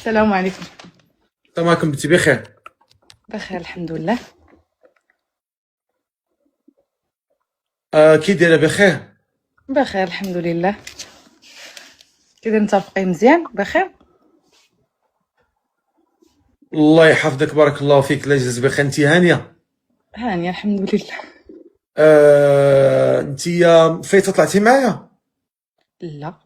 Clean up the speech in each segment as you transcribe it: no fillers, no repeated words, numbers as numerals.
السلام عليكم. السلام عليكم بنتي، بخير؟ بخير الحمد لله. كي دايره؟ بخير. بخير الحمد لله. كي انت رفقي مزيان بخير؟ الله يحفظك، بارك الله فيك، الله يجزاك بخير. انت هانيه؟ هانيه الحمد لله. انت فايته طلعتي معايا؟ لا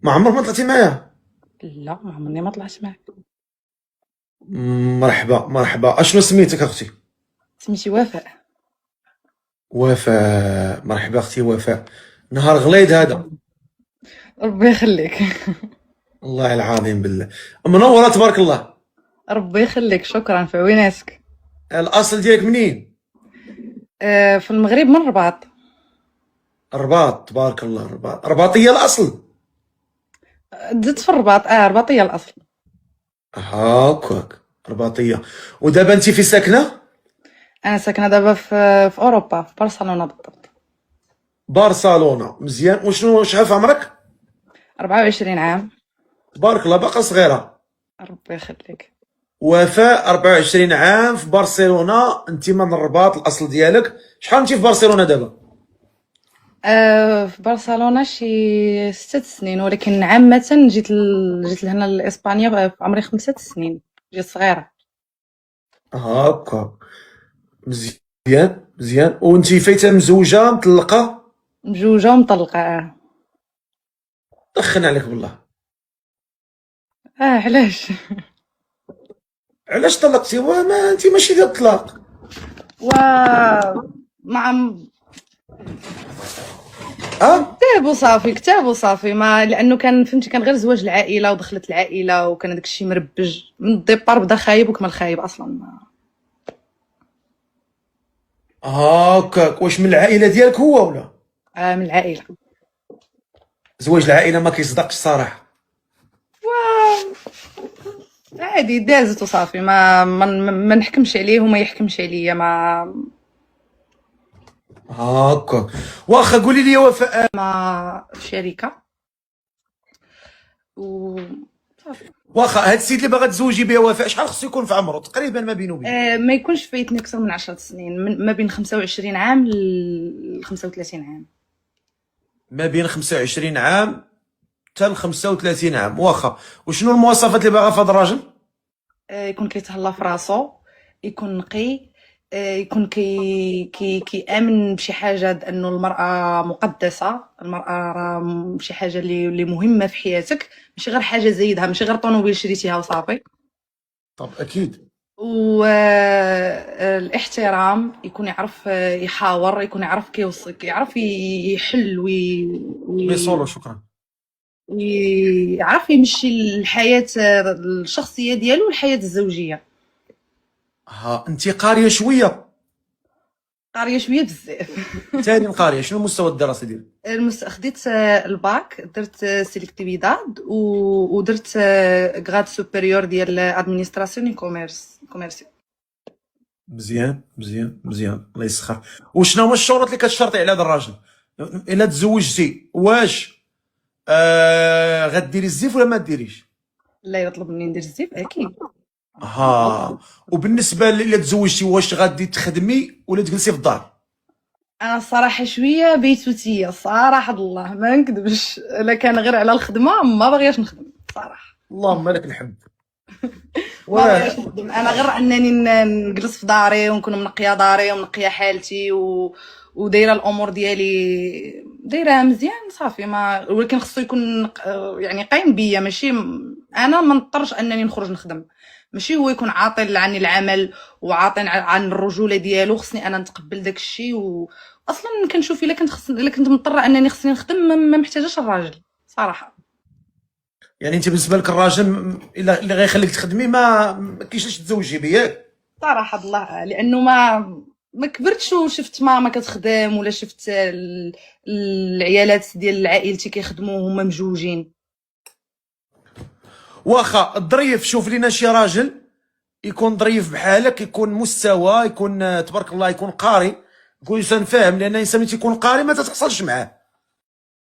ما عمرك ما طلعتي معايا؟ لا ما عمرني ما طلعت معك. مرحبا مرحبا. اشنو سميتك اختي؟ سميتي وفاء. وفاء، مرحبا اختي وفاء. نهار غليظ هذا. ربي يخليك. الله العظيم بالله. منوره تبارك الله. ربي يخليك شكرا في عويناتك. الاصل ديالك منين؟ في المغرب من الرباط. الرباط، تبارك الله. الرباط رباطيه الاصل؟ زدت في الرباط رباطيه الاصل. هاكاك رباطيه. ودابا انت في ساكنه؟ انا ساكنه دابا في اوروبا في برشلونه بالضبط. برشلونه، مزيان. وشنو شحال في عمرك؟ 24 عام. تبارك الله، باقا صغيره. ربي يخليك. وفاء 24 عام في برشلونه، انت من الرباط الاصل ديالك. شحال انت في برشلونه دابا؟ في برشلونة شي 6 سنين، ولكن عامة جيت لهنا لإسبانيا في عمري 5 سنين. جيت صغيرة. هاكا، مزيان مزيان. وانت فايته مزوجه مطلقه؟ مجوجة ومطلقة دخن عليك بالله. علاش؟ علاش طلقتي؟ وما انت ماشي ديال الطلاق. و مع اه كتاب وصافي ما لانه كان فهمتي كان غير زواج العائله ودخلت العائله وكان داك الشيء مربج من الديبار، بدا خايب وكمل خايب اصلا هاكا. واش من العائله ديالك هو ولا؟ من العائله. زواج العائله ما كيصدقش صراحه. عادي دازت وصافي ما نحكمش عليه وما يحكمش عليا ما هاكا. واخا قولي لي يا وفاء. في شركه و صافي. واخا هاد السيد اللي باغا تزوجي به وفاء، شحال خصو يكون في عمره تقريبا ما بينه وبين؟ ما يكونش فايتني اكثر من 10 سنين، ما بين 25 عام ل 35 عام. ما بين 25 عام حتى ل 35 عام. واخا. وشنو المواصفات اللي باغا في هذا الراجل؟ يكون كيتهلا في راسو، يكون نقي، يكون كيامن بشي حاجه انه المراه مقدسه، المراه راه شي حاجه اللي مهمه في حياتك، ماشي غير حاجه زايدها، ماشي غير طونوبيل شريتيها وصافي. طب اكيد. والاحترام، يكون يعرف يحاور، يكون يعرف كيوصل، يعرف يحل لي سولو، شكرا. ويعرف يمشي الحياه الشخصيه ديالو والحياه الزوجيه. ها انت قاريه شويه؟ قاريه شويه بزاف. ثاني قاريه. شنو المستوى الدراسي ديالك؟ خديت الباك، درت سيليكتيفيداد ودرت غراد سوبيريور ديال ادمينستراسيون كوميرسي. مزيان مزيان مزيان، الله يسخر. وشنو هما الشروط اللي كتشرطي على هذا الراجل الا تزوجتي؟ واش غديري الزيف ولا ما ديريش؟ لا يطلب مني ندير الزيف اكيد. ها. وبالنسبه الا تزوجتي، واش غادي تخدمي ولا تجلسي في الدار؟ انا الصراحه شويه بيتوتيه، صراحه الله ما نكذبش، الا كان غير على الخدمه ما باغياش نخدم صراحه. اللهم لك الحمد. ما باغياش نخدم، انا غير انني نجلس في داري ونكون منقيه داري ومنقيه حالتي ودايره الامور ديالي دايره مزيان صافي. ما ولكن خصو يكون يعني قايم بيا، ماشي انا ما نضطرش انني نخرج نخدم، ماشي هو يكون عاطل عن العمل وعاطل عن الرجوله ديالو، خصني انا نتقبل داك الشيء. واصلا كنشوف الا كنت مضطره انني خصني نخدم ما محتاجاش الراجل صراحه. يعني انت بالنسبه لك الراجل اللي غيخليك تخدمي ما كاينش تتزوجي به، ياك؟ صراحه الله، لانه ما كبرتش وشفت ماما كتخدم ولا شفت العيالات ديال عائلتي كيخدموا وهما مجوجين. واخا الظريف، شوف لينا شي راجل يكون ظريف بحالك، يكون مستوى، يكون تبارك الله، يكون قاري، يكون انسان فاهم، لان الانسان ملي تيكون قاري ما تتحصلش معاه.